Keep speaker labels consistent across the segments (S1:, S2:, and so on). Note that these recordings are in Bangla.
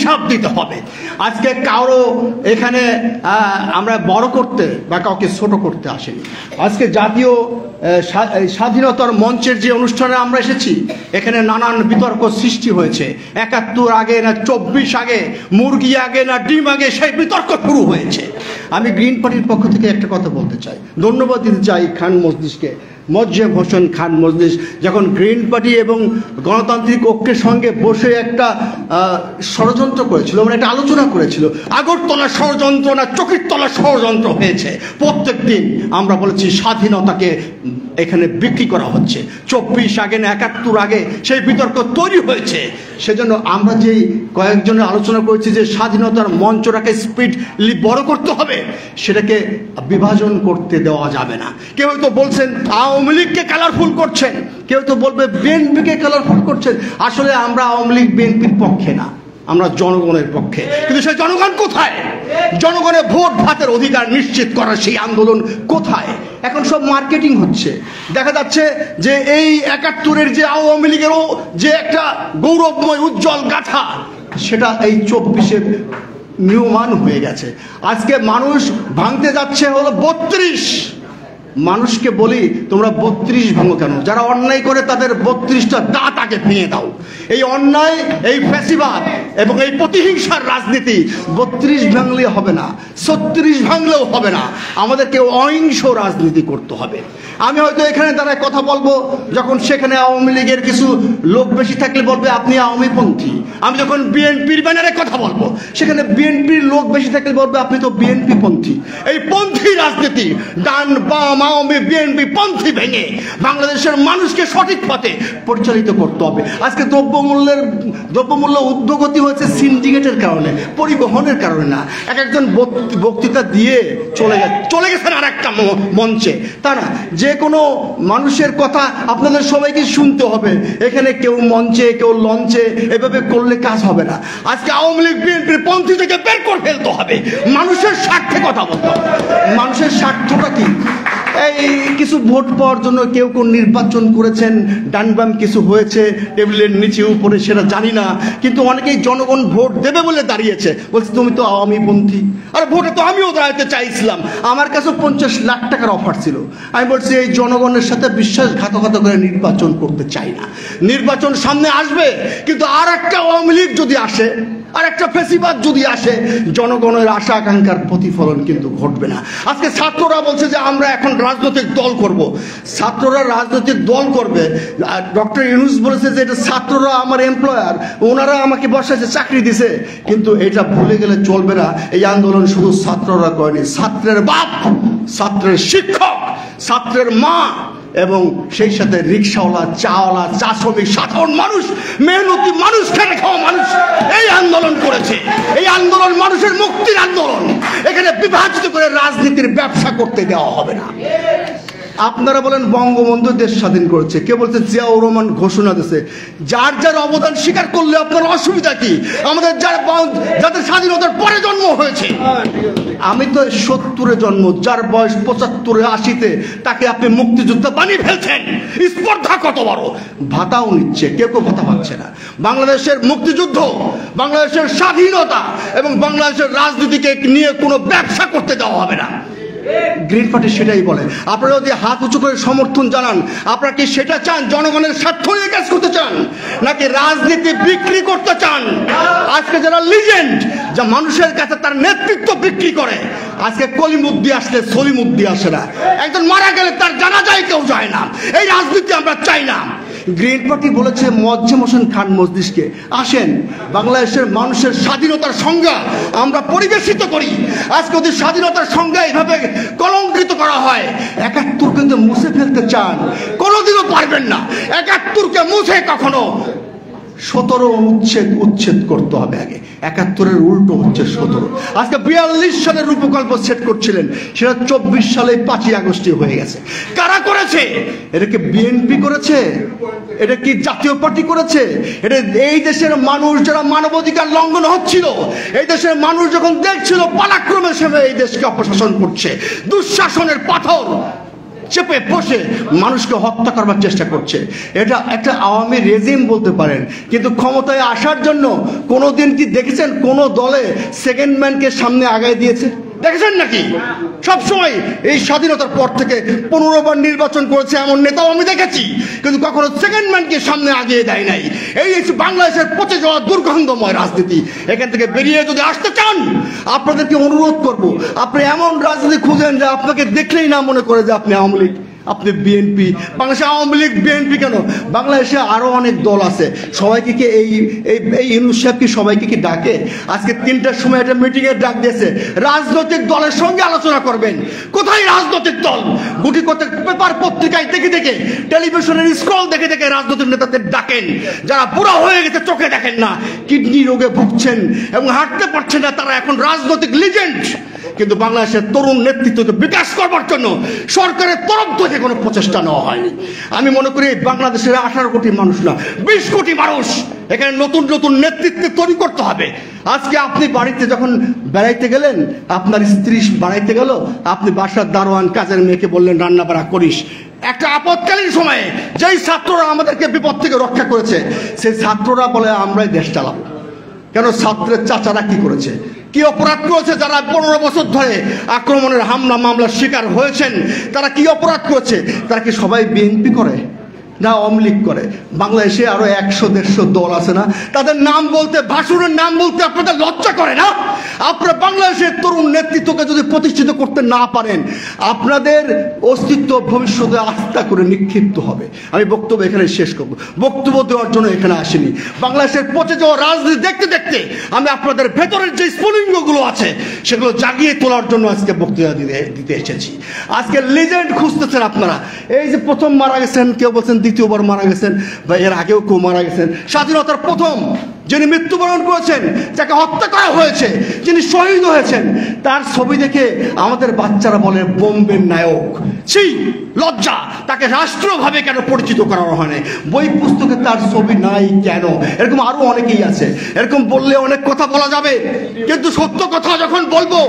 S1: হিসাব দিতে হবে। আজকে কারো এখানে আমরা বড় করতে বা কাউকে ছোট করতে আসেনি। আজকে জাতীয় স্বাধীনতার মঞ্চের যে অনুষ্ঠানে আমরা এসেছি, এখানে নানান বিতর্ক সৃষ্টি হয়েছে। ৭১ আগে না ২৪ আগে, মুরগি আগে না ডিম আগে, সেই বিতর্ক শুরু হয়েছে। আমি গ্রিন পার্টির পক্ষ থেকে একটা কথা বলতে চাই, ধন্যবাদ দিতে চাই খান মজলিসকে, মোয়াজ্জেম হোসেন খান মজলিস, যখন গ্রিন পার্টি এবং গণতান্ত্রিক ঐক্যের সঙ্গে বসে একটা ষড়যন্ত্র করেছিল, মানে একটা আলোচনা করেছিল। আগরতলা ষড়যন্ত্র না চকিরতলা ষড়যন্ত্র হয়েছে। প্রত্যেক দিন আমরা বলেছি স্বাধীনতাকে এখানে বিক্রি করা হচ্ছে। ২৪ আগে না ৭১ আগে সেই বিতর্ক তৈরি হয়েছে। সেজন্য আমরা যেই কয়েকজনের আলোচনা করেছি যে স্বাধীনতার মঞ্চটাকে স্পিডলি বড় করতে হবে, সেটাকে বিভাজন করতে দেওয়া যাবে না। কেউ তো বলছেন আওয়ামী লীগকে কালারফুল করছেন, কেউ তো বলবে বিএনপিকে কালারফুল করছেন। আসলে আমরা আওয়ামী লীগ বিএনপির পক্ষে না, আমরা জনগণের পক্ষে। কিন্তু সেই জনগণ কোথায়? জনগণের ভোট ভাতের অধিকার নিশ্চিত করার সেই আন্দোলন কোথায়? এখন সব মার্কেটিং হচ্ছে। দেখা যাচ্ছে যে এই ৭১-এর যে আওয়ামী লীগেরও যে একটা গৌরবময় উজ্জ্বল গাথা, সেটা এই ২৪-এ নিয়মান হয়ে গেছে। আজকে মানুষ ভাঙতে যাচ্ছে হলো ৩২। মানুষকে বলি তোমরা ৩২ ভাঙো কেন? যারা অন্যায় করে তাদের ৩২টা দাঁত আগে ভেঙে দাও। এই অন্যায়, এই ফ্যাসিবাদ এবং এই প্রতিহিংসার রাজনীতি ৩২ ভাঙলে হবে না, ৩৬ ভাঙলেও হবে না। আমাদেরকে অহিংস রাজনীতি করতে হবে। আমি হয়তো এখানে দাঁড়ায় কথা বলবো, যখন সেখানে আওয়ামী লীগের কিছু লোক বেশি থাকলে বলবে আপনি আওয়ামীপন্থী। আমি যখন বিএনপির ব্যানারে কথা বলবো, সেখানে বিএনপির লোক বেশি থাকলে বলবে আপনি তো বিএনপি পন্থী। এই পন্থী রাজনীতি, ডান বাম আওয়ামী বিএনপি পন্থী ভেঙে বাংলাদেশের মানুষকে সঠিক পথে পরিচালিত করতে হবে। আজকে দ্রব্যমূল্য ঊর্ধ্বগতি হয়েছে সিন্ডিকেটের কারণে, পরিবহনের কারণে না। একজন বক্তৃতা দিয়ে চলে গেছেন আর একটা মঞ্চে। তা না, যে কোনো মানুষের কথা আপনাদের সবাইকে শুনতে হবে। এখানে কেউ মঞ্চে কেউ লঞ্চে এভাবে করলে কাজ হবে না। আজকে আওয়ামী লীগ বিএনপির পন্থী থেকে বের করে ফেলতে হবে। মানুষের স্বার্থে কথা বলতে হবে। মানুষের স্বার্থটা কি? এই কিছু ভোট পাওয়ার জন্য কেউ কোন নির্বাচন করেছেন, ডান বাম কিছু হয়েছে, টেবিলের নিচে উপরে সেটা জানি না, কিন্তু অনেকেই জনগণ ভোট দেবে বলে দাঁড়িয়েছে। বলছে তুমি তো আওয়ামীপন্থী। আর ভোটে তো আমিও দাঁড়াতে চাইছিলাম, আমার কাছে ৫০ লাখ টাকার অফার ছিল। আমি বলছি এই জনগণের সাথে বিশ্বাসঘাতকতা করে নির্বাচন করতে চাই না। নির্বাচন সামনে আসবে, কিন্তু আর একটা আওয়ামী লীগ যদি আসে, আর একটা ফেসিবাদ যদি আসে, জনগণের আশা আকাঙ্ক্ষার প্রতিফলন কিন্তু ঘটবে না। আজকে ছাত্ররা বলছে যে আমরা এখন রাজনৈতিক দল করব। ছাত্ররা রাজনৈতিক দল করবে। ডক্টর ইউনূস বলেছে যে এটা ছাত্ররা আমার এমপ্লয়ার, ওনারা আমাকে বসাইছে, চাকরি দিছে। কিন্তু এটা ভুলে গেলে চলবে না। এই আন্দোলন শুধু ছাত্ররা করেনি, ছাত্রের বাপ, ছাত্রের শিক্ষক, ছাত্রের মা এবং সেই সাথে রিক্সাওয়ালা, চাওয়ালা, চা শ্রমিক, সাধারণ মানুষ, মেহনতি মানুষ, খেটে খাওয়া মানুষ এই আন্দোলন করেছে। এই আন্দোলন মানুষের মুক্তির আন্দোলন। এখানে বিভাজিত করে রাজনীতির ব্যবসা করতে দেওয়া হবে না। আপনারা বলেন বঙ্গবন্ধু দেশ স্বাধীন করেছে, কে বলছে জিয়াউর রহমান ঘোষণা দিয়েছে। যার যার অবদান স্বীকার করলে আপনার অসুবিধা কি? আমাদের যাদের স্বাধীনতার পরে জন্ম হয়েছে, আমি তো ৭০-এ জন্ম, যার বয়স ৭৫-এ ৮০-তে, তাকে আপনি মুক্তিযোদ্ধা বানিয়ে ফেলছেন। স্পর্ধা কত বড়! ভাতাও নিচ্ছে, কেউ কেউ ভাতা পাচ্ছে না। বাংলাদেশের মুক্তিযুদ্ধ, বাংলাদেশের স্বাধীনতা এবং বাংলাদেশের রাজনীতিকে নিয়ে কোনো ব্যবসা করতে দেওয়া হবে না। গ্রিন পার্টি সেটাই বলে। আপনারা যদি হাত উঁচু করে সমর্থন জানান, আপনারা কি সেটা চান জনগণের স্বার্থ নিয়ে কাজ করতে চান, নাকি রাজনীতি বিক্রি করতে চান? আজকে যারা লিজেন্ড, যা মানুষের কাছে তার নেতৃত্ব বিক্রি করে, আজকে কলিমুদ্দি আসলে সলিমুদ্দি আসে না, একজন মারা গেলে তার জানাজায় কেউ যায় না। এই রাজনীতি আমরা চাই না। গ্রিন পার্টি বলেছে মোয়াজ্জেম হোসেন খান মজলিসকে, আসেন বাংলাদেশের মানুষের স্বাধীনতার সংজ্ঞা আমরা পরিবেশিত করি। আজকে যদি স্বাধীনতার সংজ্ঞা এইভাবে কলঙ্কিত করা হয়, ৭১কে তো মুছে ফেলতে চান, কোনোদিনও পারবেন না। ৭১কে মুছে কখনো ১৭ উচ্ছেদ করতে হবে আগে। ৭১-এর উল্টো হচ্ছে ১৭। আজকে ৪২ সালের রূপকল্প সেট করছিলেন, সেটা ২৪ সালে ৫ই আগস্টে হয়ে গেছে। কারা করেছে? এটা কি বিএনপি করেছে? এটা কি জাতীয় পার্টি করেছে? এটা এই দেশের মানুষ যারা মানবাধিকার লঙ্ঘন হচ্ছিল, এই দেশের মানুষ যখন দেখছিল পালাক্রমে সে এই দেশকে অপশাসন করছে, দুঃশাসনের পাথর চেপে বসে মানুষকে হত্যা করবার চেষ্টা করছে। এটা একটা আওয়ামী রেজিম বলতে পারেন, কিন্তু ক্ষমতায় আসার জন্য কোনোদিন কি দেখেছেন কোনো দলে সেকেন্ড ম্যানকে সামনে আগায় দিয়েছে? দেখেছেন নাকি? সবসময় এই স্বাধীনতার পর থেকে 15 বার নির্বাচন করেছে এমন নেতাও আমি দেখেছি, কিন্তু কখনো সেকেন্ড ম্যানকে সামনে আগিয়ে দেয় নাই। এই বাংলাদেশের পচে যাওয়া দুর্গন্ধময় রাজনীতি, এখান থেকে বেরিয়ে যদি আসতে চান আপনাদেরকে অনুরোধ করব, আপনি এমন রাজনীতি খুঁজেন যে আপনাকে দেখলেই না মনে করে যে আপনি আওয়ামী লীগ, আপনি বিএনপি। বাংলাদেশে আওয়ামী লীগ বিএনপি কেন, বাংলাদেশে আরো অনেক দল আছে। সবাইকে কি এই ইউনূস সাহেব কি সবাইকে কি ডাকে? আজকে 3টার সময় একটা মিটিং এর ডাক দিয়েছে, রাজনৈতিক দলের সঙ্গে আলোচনা করবেন। কোথায় রাজনৈতিক দল? গুটি কত পেপার পত্রিকায় দেখে দেখে, টেলিভিশনের স্ক্রল দেখে দেখে রাজনৈতিক নেতাদের ডাকেন, যারা বুড়া হয়ে গেছে, চোখে দেখেন না, কিডনি রোগে ভুগছেন এবং হাঁটতে পারছেন না, তারা এখন রাজনৈতিক লিজেন্ড। কিন্তু বাংলাদেশের তরুণ নেতৃত্বকে বিকাশ করবার জন্য সরকারের তরফ থেকে কোনো প্রচেষ্টা নেওয়া হয়নি। আমি মনে করি বাংলাদেশের 18 কোটি মানুষ না, 20 কোটি মানুষ, এখানে নতুন নতুন নেতৃত্ব তৈরি করতে হবে। আজকে আপনি বাড়িতে যখন বেড়াইতে গেলেন, আপনার স্ত্রী বাড়াইতে গেল, আপনি বাসার দারোয়ান কাজের মেয়েকে বললেন রান্না বাড়া করিস। একটা আপদকালীন সময়ে যেই ছাত্ররা আমাদেরকে বিপদ থেকে রক্ষা করেছে, সেই ছাত্ররা বলে আমরাই দেশ চালাবো। কেন? ছাত্রের চাচারা কি করেছে, কি অপরাধ করেছে? যারা 15 বছর ধরে আক্রমণের হামলা মামলার শিকার হয়েছেন, তারা কি অপরাধ করেছে? তারা কি সবাই বিএনপি করে না আওয়ামী লীগ করে? বাংলাদেশে আরো 100-150 দল আছে না, তাদের নাম বলতে, ভাসুরের নাম বলতে আপনাদের লজ্জা করে না? আপনারা বাংলাদেশের তরুণ নেতৃত্বকে যদি প্রতিষ্ঠিত করতে না পারেন, আপনাদের অস্তিত্ব ভবিষ্যতে আস্থা করে নিক্ষিপ্ত হবে। আমি বক্তব্য এখানে শেষ করব। বক্তব্য দেওয়ার জন্য এখানে আসেনি। বাংলাদেশের পচে যাওয়া রাজনীতি দেখতে দেখতে আমি আপনাদের ভেতরের যে স্ফুলিঙ্গগুলো আছে সেগুলো জাগিয়ে তোলার জন্য আজকে বক্তৃতা দিতে এসেছি। আজকে লিজেন্ড খুঁজতেছেন আপনারা। এই যে প্রথম মারা গেছেন, কেউ বলছেন দ্বিতীয়বার মারা গেছেন, বা এর আগেও কেউ মারা গেছেন। স্বাধীনতার প্রথম যিনি মৃত্যুবরণ করেছেন, যাকে হত্যা করা হয়েছে, যিনি শহীদ হয়েছেন, তার ছবি দেখে আমাদের বাচ্চারা বলে বোম্বের নায়ক। সেই লজ্জা! তাকে রাষ্ট্রভাবে কেন পরিচিত করানো হয় না? বই পুস্তকে তার ছবি নাই কেন? এরকম আরো অনেকেই আছে। এরকম বললে অনেক কথা বলা যাবে, কিন্তু সত্য কথা যখন বলবো,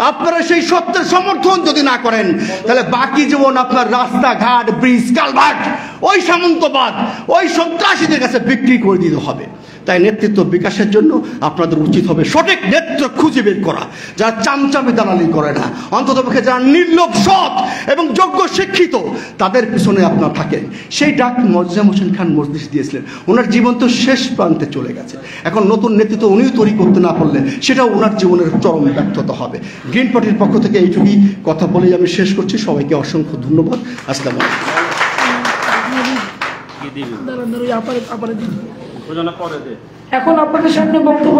S1: আপনারা সেই সত্যের সমর্থন যদি না করেন, তাহলে বাকি জীবন আপনার রাস্তাঘাট, ব্রিজ, কালভার্ট ওই সামন্তবাদ, ওই সন্ত্রাসীদের কাছে বিক্রি করে দিতে হবে। তাই নেতৃত্ব বিকাশের জন্য আপনাদের উচিত হবে সঠিক নেতৃত্ব খুঁজে বের করা, যারা চামচামি দালালি করে না, অন্ততপক্ষে যারা নির্লোভ, সৎ এবং যোগ্য শিক্ষিত, তাদের পিছনে আপনারা থাকেন। সেই ডাক মোয়াজ্জেম হোসেন খান মজলিস দিয়েছিলেন। ওনার জীবন তো শেষ প্রান্তে চলে গেছে। এখন নতুন নেতৃত্ব উনিও তৈরি করতে না পারলে সেটাও ওনার জীবনের চরম ব্যর্থতা হবে। গ্রিন পার্টির পক্ষ থেকে এইটুকুই কথা বলেই আমি শেষ করছি। সবাইকে অসংখ্য ধন্যবাদ। আসসালামু আলাইকুম।
S2: এখন আপনাদের সামনে বক্তব্য